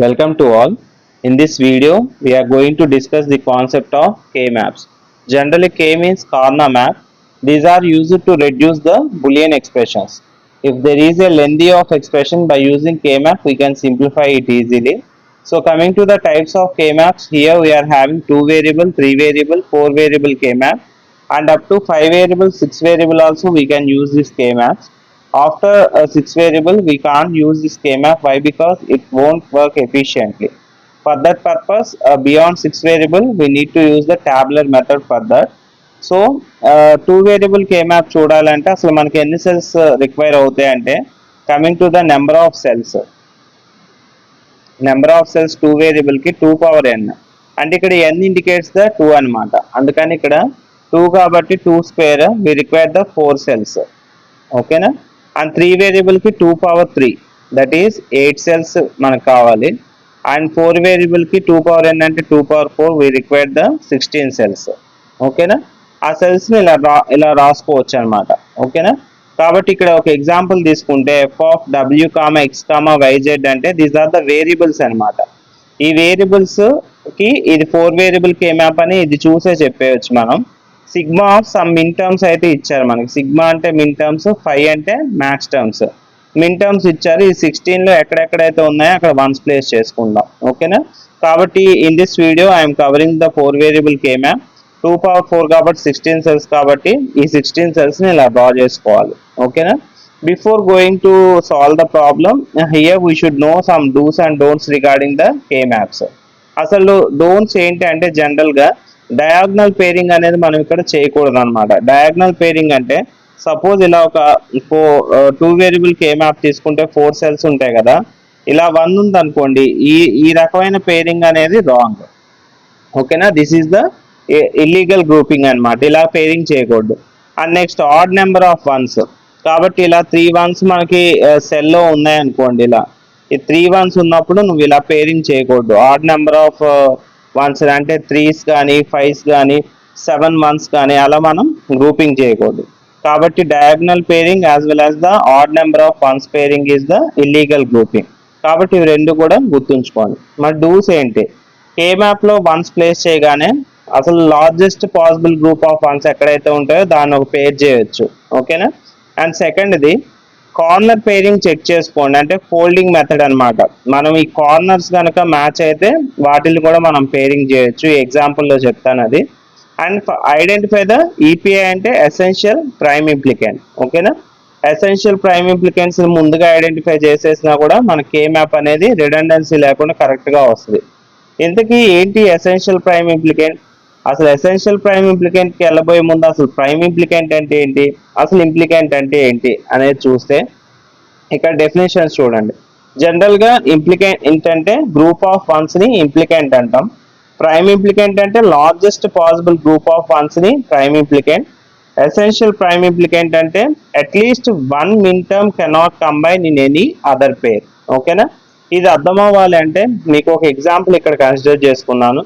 Welcome to all. In this video, we are going to discuss the concept of K-maps. Generally, K means corner map. These are used to reduce the Boolean expressions. If there is a lengthy of expression by using K-map, we can simplify it easily. So coming to the types of K-maps, here we are having 2 variable, 3 variable, 4 variable K-map and up to 5 variable, 6 variable also we can use this K-maps. After a 6 variable we can't use this K-map. Why? Because it won't work efficiently. For that purpose, beyond 6 variable we need to use the tabular method for that. So 2 variable K map చూడాలంటే అసలు మనకి ఎన్ని cells require అవుతాయి అంటే coming to the number of cells 2 వేరియబుల్కి 2 power n అంటే ఇక్కడ n indicates the 2 అనమాట. అందుకని ఇక్కడ 2 కాబట్టి 2 square we require the 4 cells. ఓకేనా? అండ్ 3 వేరియబుల్కి 2 పవర్ 3 దట్ ఈస్ 8 సెల్స్ మనకు కావాలి. అండ్ 4 వేరియబుల్కి 2 పవర్ n అంటే 2 power 4 we require the 16 cells. ఓకేనా? ఆ సెల్స్ని ఇలా రాసుకోవచ్చు అనమాట. ఓకేనా? కాబట్టి ఇక్కడ ఒక ఎగ్జాంపుల్ తీసుకుంటే F of W comma X comma Y Z అంటే దీస్ ఆర్ ద వేరియబుల్స్ అనమాట. ఈ వేరియబుల్స్కి ఇది 4 వేరియబుల్ కే మ్యాప్ అని ఇది చూసే చెప్పేయచ్చు మనం. Sigma of sum min terms అయితే ఇచ్చారు మనకి. సిగ్మా అంటే మిన్ టర్మ్స్, 5 అంటే మ్యాక్స్ టర్మ్స్. మిన్ టర్మ్స్ ఇచ్చారు. ఈ 16లో ఎక్కడెక్కడైతే ఉన్నాయో అక్కడ వన్స్ ప్లేస్ చేసుకుందాం. ఓకేనా? కాబట్టి in this video I'm covering the 4 variable K map. 2 power 4 కాబట్టి 16 సెల్స్ కాబట్టి ఈ 16 సెల్స్ని ఇలా డ్రా చేసుకోవాలి. ఓకేనా? Before going to solve the problem here we should know some dos and don'ts regarding the K maps. అసలు డోంట్స్ ఏంటి అంటే జనరల్గా డయాగ్నల్ పేరింగ్ అనేది మనం ఇక్కడ చేయకూడదు అనమాట. డయాగ్నల్ పేరింగ్ అంటే సపోజ్ ఇలా ఒక 2 వేరియబుల్ కే మ్యాప్ తీసుకుంటే 4 సెల్స్ ఉంటాయి కదా, ఇలా 1 ఉంది అనుకోండి, ఈ రకమైన పేరింగ్ అనేది రాంగ్. ఓకేనా? This is the illegal grouping అనమాట. ఇలా పేరింగ్ చేయకూడదు. And next odd number of once కాబట్టి ఇలా 3 వన్స్ మనకి సెల్లో ఉన్నాయి అనుకోండి, ఇలా ఈ 3 వన్స్ ఉన్నప్పుడు నువ్వు ఇలా పేరింగ్ చేయకూడదు. ఆడ్ నెంబర్ ఆఫ్ వన్స్ అంటే 3s కానీ 5s కానీ 7 వన్స్ కానీ అలా మనం గ్రూపింగ్ చేయకూడదు. కాబట్టి diagonal pairing as well as the odd number of once pairing is the illegal grouping. కాబట్టి ఇవి రెండు కూడా గుర్తుంచుకోండి. మరి డూస్ ఏంటి? కే మ్యాప్లో వన్స్ ప్లేస్ చేయగానే అసలు largest possible group of once ఎక్కడైతే ఉంటాయో దాన్ని ఒక పేర్ చేయొచ్చు. ఓకేనా? అండ్ సెకండ్ది కార్నర్ పేరింగ్ చెక్ చేసుకోండి. అంటే ఫోల్డింగ్ మెథడ్ అనమాట. మనం ఈ కార్నర్స్ కనుక మ్యాచ్ అయితే వాటిని కూడా మనం పేరింగ్ చేయొచ్చు. ఈ ఎగ్జాంపుల్లో చెప్తాను అది. అండ్ ఐడెంటిఫై ద ఈపీఐ అంటే ఎసెన్షియల్ ప్రైమ్ ఇంప్లికెంట్. ఓకేనా? ఎసెన్షియల్ ప్రైమ్ ఇంప్లికెంట్స్ ముందుగా ఐడెంటిఫై చేసేసినా కూడా మన కే మ్యాప్ అనేది రిడెండెన్సీ లేకుండా కరెక్ట్గా వస్తుంది. ఇంతకీ ఏంటి ఎసెన్షియల్ ప్రైమ్ ఇంప్లికెంట్? అసలు ఎసెన్షియల్ ప్రైమ్ ఇంప్లికెంట్కి వెళ్ళబోయే ముందు అసలు ప్రైమ్ ఇంప్లికెంట్ అంటే ఏంటి, అసలు ఇంప్లికెంట్ అంటే ఏంటి అనేది చూస్తే ఇక్కడ డెఫినేషన్స్ చూడండి. జనరల్గా ఇంప్లికెంట్ ఏంటంటే గ్రూప్ ఆఫ్ వన్స్ని ఇంప్లికెంట్ అంటాం. ప్రైమ్ ఇంప్లికెంట్ అంటే లార్జెస్ట్ పాసిబుల్ గ్రూప్ ఆఫ్ వన్స్ని prime implicant. Essential prime implicant అంటే at least 1 minterm cannot combine in any other pair. ఓకేనా? ఇది అర్థం అవ్వాలి అంటే మీకు ఒక ఎగ్జాంపుల్ ఇక్కడ కన్సిడర్ చేసుకున్నాను.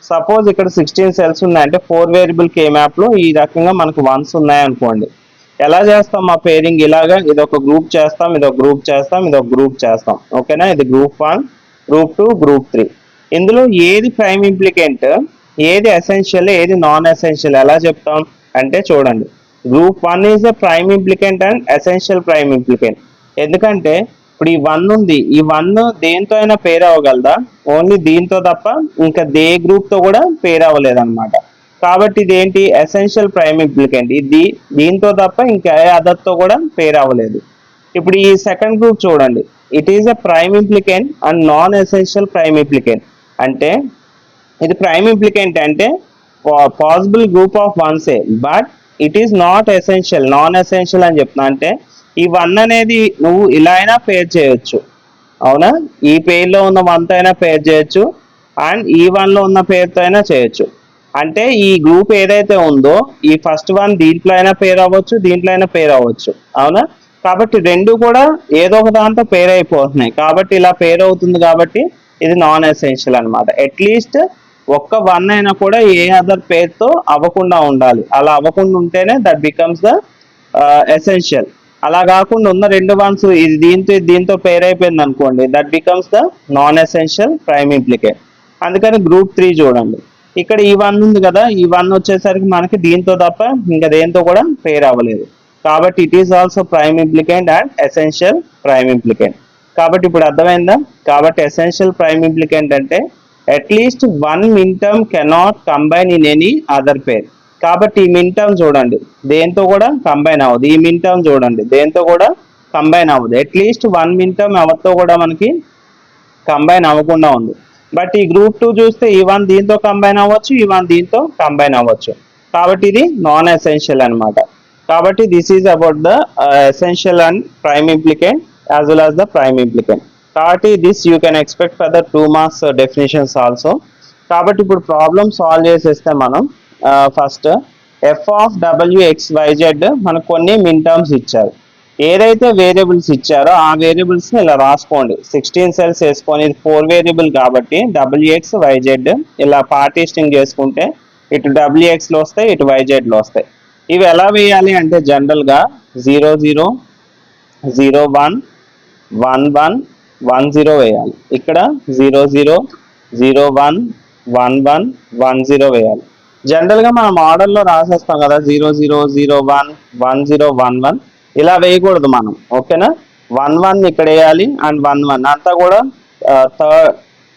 సపోజ్ ఇక్కడ 16 సెల్స్ ఉన్నాయంటే 4 వేరియబుల్ కే మ్యాప్లో ఈ రకంగా మనకు వన్స్ ఉన్నాయనుకోండి. ఎలా చేస్తాం ఆ పేరింగ్? ఇలాగా ఇదొక గ్రూప్ చేస్తాం, ఇదొక గ్రూప్ చేస్తాం, ఇదొక గ్రూప్ చేస్తాం. ఓకేనా? ఇది గ్రూప్ 1, గ్రూప్ 2, గ్రూప్ 3. ఇందులో ఏది ప్రైమ్ ఇంప్లికెంట్, ఏది ఎసెన్షియల్, ఏది నాన్ ఎసెన్షియల్ ఎలా చెప్తాం అంటే చూడండి. Group 1 is the prime implicant and essential prime ఇంప్లికెంట్. ఎందుకంటే ఇప్పుడు ఈ 1 ఉంది, ఈ 1 దేంతో అయినా పేర్ అవ్వగలదా? ఓన్లీ దీంతో తప్ప ఇంకా దే గ్రూప్తో కూడా పేర్ అవ్వలేదన్నమాట. కాబట్టి ఇదేంటి? Essential prime ఇంప్లికెంట్. ఇది దీంతో తప్ప ఇంకా ఏ అదర్తో కూడా పేర్ అవ్వలేదు. ఇప్పుడు ఈ సెకండ్ గ్రూప్ చూడండి. It is a prime implicant and non essential prime implicant. అంటే ఇది ప్రైమ్ ఇంప్లికెంట్ అంటే పాసిబుల్ గ్రూప్ ఆఫ్ వన్సే, but it is not essential, non essential అని చెప్తున్నా. అంటే ఈ 1 అనేది నువ్వు ఇలా అయినా పేర్ చేయొచ్చు. అవునా? ఈ పేర్లో ఉన్న 1తో అయినా పేర్ చేయొచ్చు అండ్ ఈ 1లో ఉన్న పేరుతో అయినా చేయొచ్చు. అంటే ఈ గ్రూప్ ఏదైతే ఉందో ఈ ఫస్ట్ 1 దీంట్లో అయినా పేర్ అవ్వచ్చు, దీంట్లో అయినా పేర్ అవ్వచ్చు. అవునా? కాబట్టి రెండు కూడా ఏదో ఒక దాంతో పేర్ అయిపోతున్నాయి. కాబట్టి ఇలా పేర్ అవుతుంది కాబట్టి ఇది నాన్ ఎసెన్షియల్ అనమాట. అట్లీస్ట్ ఒక్క 1 అయినా కూడా ఏ అదర్ పేరుతో అవ్వకుండా ఉండాలి. అలా అవ్వకుండా ఉంటేనే దట్ బికమ్స్ ద ఎసెన్షియల్. అలా కాకుండా ఉన్న రెండు వన్స్ ఇది దీంతో పేర్ అయిపోయింది అనుకోండి, that becomes the non essential prime implicate. అందుకని గ్రూప్ 3 చూడండి, ఇక్కడ ఈ 1 ఉంది కదా, ఈ 1 వచ్చేసరికి మనకి దీంతో తప్ప ఇంకా దేంతో కూడా పేర్ అవ్వలేదు. కాబట్టి it is also prime implicant and essential prime implicant. కాబట్టి ఇప్పుడు అర్థమైందా? కాబట్టి ఎసెన్షియల్ ప్రైమ్ ఇంప్లికెంట్ అంటే at least one minterm cannot combine in any other pair. కాబట్టి ఈ మిన్ టర్మ్ చూడండి దేంతో కూడా కంబైన్ అవ్వదు, ఈ మిన్ టర్మ్ చూడండి దేంతో కూడా కంబైన్ అవ్వదు. అట్లీస్ట్ వన్ మిన్ టర్మ్ ఎవరితో కూడా మనకి కంబైన్ అవ్వకుండా ఉంది. బట్ ఈ గ్రూప్ 2 చూస్తే ఈ 1 దీంతో కంబైన్ అవ్వచ్చు, ఈ 1 దీంతో కంబైన్ అవ్వచ్చు. కాబట్టి ఇది నాన్ ఎసెన్షియల్ అనమాట. కాబట్టి this is about the essential and prime implicant as well as the prime implicant. కాబట్టి this you can expect for the 2 marks definitions also. కాబట్టి ఇప్పుడు ప్రాబ్లమ్ సాల్వ్ చేసేస్తే మనం ఫస్ట్ ఎఫ్ ఆఫ్ WXYZ మనకు కొన్ని మిన్ terms ఇచ్చారు. ఏదైతే వేరియబుల్స్ ఇచ్చారో ఆ వేరియబుల్స్ ని ఇలా రాసుకోండి. 16 సెల్స్ వేసుకొని, ఇది 4 వేరియబుల్ కాబట్టి WXYZ ఇలా పార్టీషనింగ్ చేసుకుంటే ఇటు WX లో వస్తాయి, ఇటు YZ లో వస్తాయి. ఇవి ఎలా వేయాలి అంటే జనరల్ గా 0 0 0 1 1 1 1 0 వేయాలి. ఇక్కడ 0 0 0 1 1 1 1 0 వేయాలి. జనరల్ గా మనం మోడల్లో రాసేస్తాం కదా 0 0 0 1 1 0 1 1 ఇలా వేయకూడదు మనం, ఓకేనా? 1 1 ఇక్కడ వేయాలి అండ్ 1 1 అంతా కూడా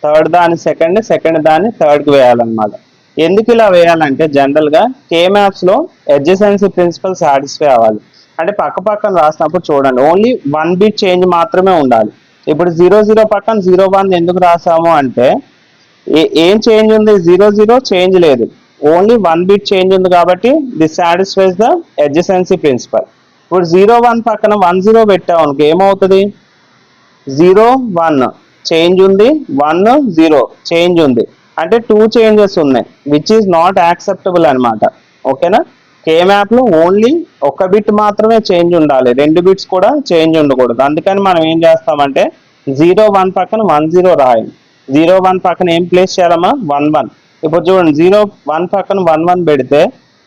థర్డ్ దాని సెకండ్ దాన్ని థర్డ్ కి వేయాలన్నమాట. ఎందుకు ఇలా వేయాలంటే జనరల్ గా కే మ్యాప్స్ లో అడ్జసెన్సీ ప్రిన్సిపల్ సాటిస్ఫై అవ్వాలి. అంటే పక్క పక్కన రాసినప్పుడు చూడండి ఓన్లీ 1 బిట్ చేంజ్ మాత్రమే ఉండాలి. ఇప్పుడు 0 0 పక్కన 0 1 ఎందుకు రాసాము అంటే ఏం చేంజ్ ఉంది? 0 0 చేంజ్ లేదు, ఓన్లీ 1 బిట్ చేంజ్ ఉంది కాబట్టి this satisfies the adjacency principle. ఇప్పుడు 0 1 పక్కన 1 0 పెట్టాం అనుకో ఏమవుతుంది? 0 1 చేంజ్ ఉంది, 1 0 చేంజ్ ఉంది, అంటే 2 చేంజెస్ ఉన్నాయి, విచ్ ఈస్ నాట్ యాక్సెప్టబుల్ అనమాట. ఓకేనా? కే మ్యాప్ లో ఓన్లీ ఒక బిట్ మాత్రమే చేంజ్ ఉండాలి, 2 బిట్స్ కూడా చేంజ్ ఉండకూడదు. అందుకని మనం ఏం చేస్తామంటే 0 1 పక్కన 1 0 రాయాలి. 0 1 పక్కన ఏం ప్లేస్ చేయాలమ్మా? 1 1. ఇప్పుడు చూడండి 0 1 పక్కన 1 1 పెడితే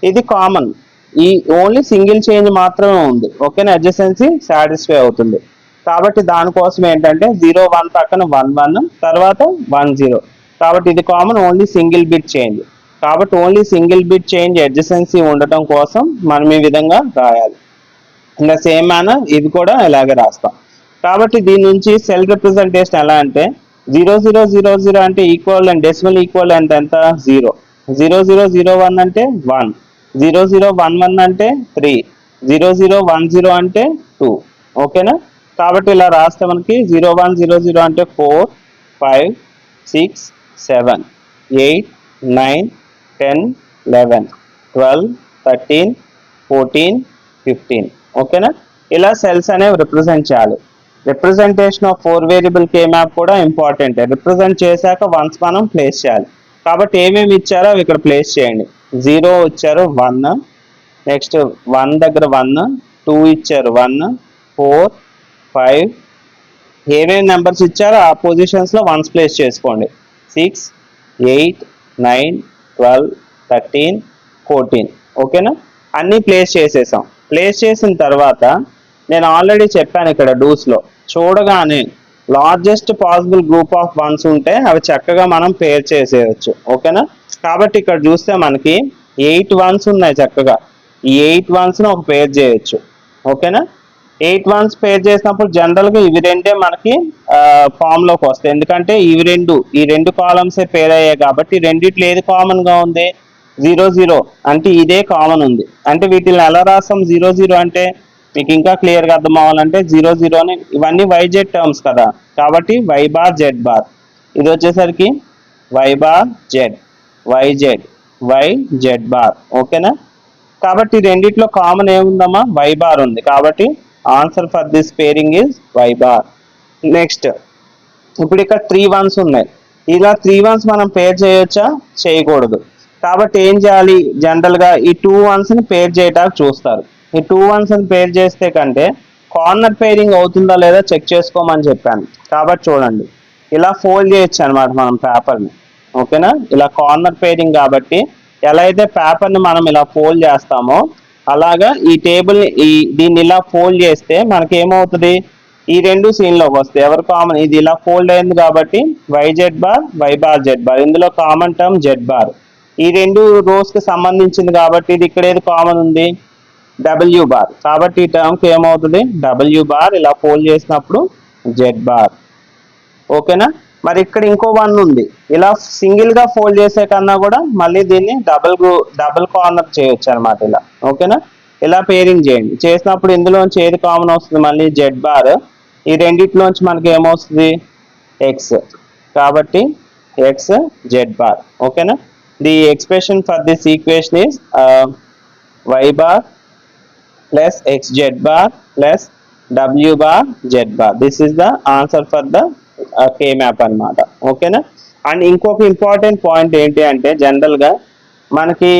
ఇది కామన్, ఈ ఓన్లీ సింగిల్ చేంజ్ మాత్రమే ఉంది, ఓకేనా? అడ్జసెన్సీ సాటిస్ఫై అవుతుంది. కాబట్టి దానికోసం ఏంటంటే 0 1 పక్కన 1 1 తర్వాత 1 0, కాబట్టి ఇది common, only single bit change. కాబట్టి only single bit change adjacency ఉండటం కోసం మనం ఈ విధంగా రాయాలి. ఇంకా సేమ్ మేనర్ ఇది కూడా ఇలాగే రాస్తాం. కాబట్టి దీని నుంచి సెల్ రిప్రజెంటేషన్ ఎలా అంటే 0 0 0 0 అంటే ఈక్వల్ అండ్ డెసిమల్ ఈక్వల్ ఎంత 0, 0 0 0 1 అంటే 1, 0 0 1 1 అంటే 3, 0 0 1 0 అంటే 2, ఓకేనా? కాబట్టి ఇలా రాస్తే మనకి 0 1 0 0 అంటే 4 5 6 7 8 9 10 11 12 13 14 15, ఓకేనా? ఇలా సెల్స్ అనేవి రిప్రజెంట్ చేయాలి. Representation of 4 variable K map కూడా ఇంపార్టెంట్. రిప్రజెంట్ చేశాక వన్స్ మనం ప్లేస్ చేయాలి. కాబట్టి ఏమేమి ఇచ్చారో అవి ఇక్కడ ప్లేస్ చేయండి. 0 ఇచ్చారు 1, నెక్స్ట్ 1 దగ్గర 1, 2 ఇచ్చారు 1, 4 5, ఏమేమి నెంబర్స్ ఇచ్చారో ఆ పొజిషన్స్ లో వన్స్ ప్లేస్ చేసుకోండి. 6 8 9 12 13 14, ఓకేనా? అన్నీ ప్లేస్ చేసేసాం. ప్లేస్ చేసిన తర్వాత నేను ఆల్రెడీ చెప్పాను ఇక్కడ డూస్ లో చూడగానే largest possible group of once ఉంటే అవి చక్కగా మనం పేర్ చేసేయచ్చు, ఓకేనా? కాబట్టి ఇక్కడ చూస్తే మనకి 8 వన్స్ ఉన్నాయి చక్కగా, ఈ 8 వన్స్ ను ఒక పేర్ చేయొచ్చు, ఓకేనా? 8 వన్స్ పేర్ చేసినప్పుడు జనరల్ గా ఇవి రెండే మనకి ఫామ్ లోకి వస్తాయి, ఎందుకంటే ఈ రెండు కాలమ్సే పేర్ అయ్యాయి కాబట్టి రెండిట్లో ఏది కామన్ గా ఉంది? 0 0, అంటే ఇదే కామన్ ఉంది. అంటే వీటిని ఎలా రాస్తాం? 0 0 అంటే మీకు ఇంకా క్లియర్ గా అర్థం అవ్వాలంటే 0 0 అని ఇవన్నీ YZ టర్మ్స్ కదా, కాబట్టి Y బార్ Z బార్, ఇది వచ్చేసరికి Y bar Z YZ YZ bar, ఓకేనా? కాబట్టి రెండిట్లో కామన్ ఏముందమ్మా? Y బార్ ఉంది. కాబట్టి answer for this pairing is Y bar. Next ఇప్పుడు ఇక్కడ 3 వన్స్ ఉన్నాయి. ఇలా 3 వన్స్ మనం పేర్ చేయొచ్చా? చేయకూడదు. కాబట్టి ఏం చేయాలి? జనరల్ గా ఈ 2 వన్స్ ని పేర్ చేయడానికి చూస్తారు. ఈ 2 వన్స్ ని పేర్ చేస్తే కంటే కార్నర్ పేరింగ్ అవుతుందా లేదా చెక్ చేసుకోమని చెప్పాను. కాబట్టి చూడండి ఇలా ఫోల్డ్ చేయొచ్చు అనమాట మనం పేపర్ ని, ఓకేనా? ఇలా కార్నర్ పేరింగ్ కాబట్టి ఎలా అయితే పేపర్ ని మనం ఇలా ఫోల్డ్ చేస్తామో అలాగా ఈ టేబుల్ దీన్ని ఇలా ఫోల్డ్ చేస్తే మనకి ఏమవుతుంది, ఈ రెండు సీన్లోకి వస్తాయి. ఎవరు కామన్, ఇది ఇలా ఫోల్డ్ అయింది కాబట్టి YZ bar Y bar Z bar, ఇందులో కామన్ టర్మ్ Z బార్. ఈ రెండు రోస్ కి సంబంధించింది కాబట్టి ఇది ఇక్కడ ఏది కామన్ ఉంది, W బార్. కాబట్టి ఈ టర్మ్ కి ఏమవుతుంది, W బార్ ఇలా ఫోల్డ్ చేసినప్పుడు Z బార్. ఓకేనా. మరి ఇక్కడ ఇంకో వన్ ఉంది, ఇలా సింగిల్ గా ఫోల్డ్ చేసే కన్నా కూడా మళ్ళీ దీన్ని డబుల్ కార్నర్ చేయొచ్చు అనమాట ఇలా. ఓకేనా. ఇలా పేరింగ్ చేయండి, చేసినప్పుడు ఇందులోంచి ఏది కామన్ వస్తుంది, మళ్ళీ Z బార్. ఈ రెండిట్లోంచి మనకి ఏమొస్తుంది, X. కాబట్టి X Z బార్. ఓకేనా. The expression for this equation is Y bar plus XZ bar plus W bar Z bar. This is the answer for the K map అన్నమాట. ఓకేనా. And ఇంకొక important point ఏంటి అంటే, general గా మనకి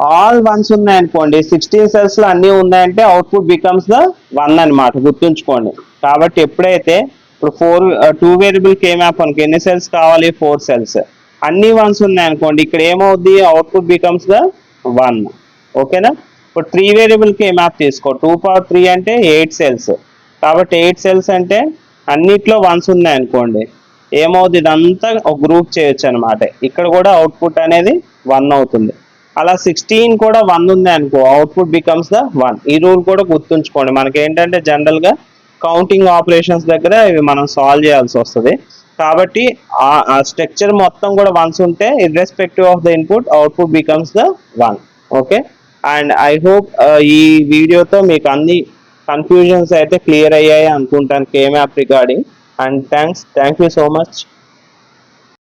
all once ఉన్నాయనుకోండి, 16 cells లో అన్ని ఉన్నాయంటే అవుట్పుట్ బికమ్స్ ద 1 అనమాట, గుర్తుంచుకోండి. కాబట్టి ఎప్పుడైతే ఇప్పుడు 2 వేరియబుల్ K మ్యాప్ అనుకో, ఎన్ని సెల్స్ కావాలి, 4 cells. అన్ని వన్స్ ఉన్నాయనుకోండి, ఇక్కడ ఏమవుద్ది, అవుట్పుట్ బికమ్స్ ద 1. ఓకేనా. ఇప్పుడు 3 వేరియబుల్ K మ్యాప్ తీసుకో, 2 power 3 అంటే 8 cells. కాబట్టి 8 cells అంటే అన్నిట్లో వన్స్ ఉన్నాయనుకోండి, ఏమవుతుంది, ఇదంతా ఒక గ్రూప్ చేయొచ్చు అనమాట. ఇక్కడ కూడా అవుట్పుట్ అనేది 1 అవుతుంది. అలా 16 కూడా 1 ఉంది అనుకో, అవుట్పుట్ బికమ్స్ ద 1. ఈ రూల్ కూడా గుర్తుంచుకోండి. మనకి ఏంటంటే జనరల్ గా కౌంటింగ్ ఆపరేషన్స్ దగ్గర ఇవి మనం సాల్వ్ చేయాల్సి వస్తుంది. కాబట్టి ఆ స్ట్రక్చర్ మొత్తం కూడా వన్స్ ఉంటే irrespective of the input output becomes the 1. Okay. And I hope ఈ వీడియోతో మీకు అన్ని కన్ఫ్యూజన్స్ అయితే క్లియర్ అయ్యాయి అనుకుంటాను K map regarding. And thank you so much.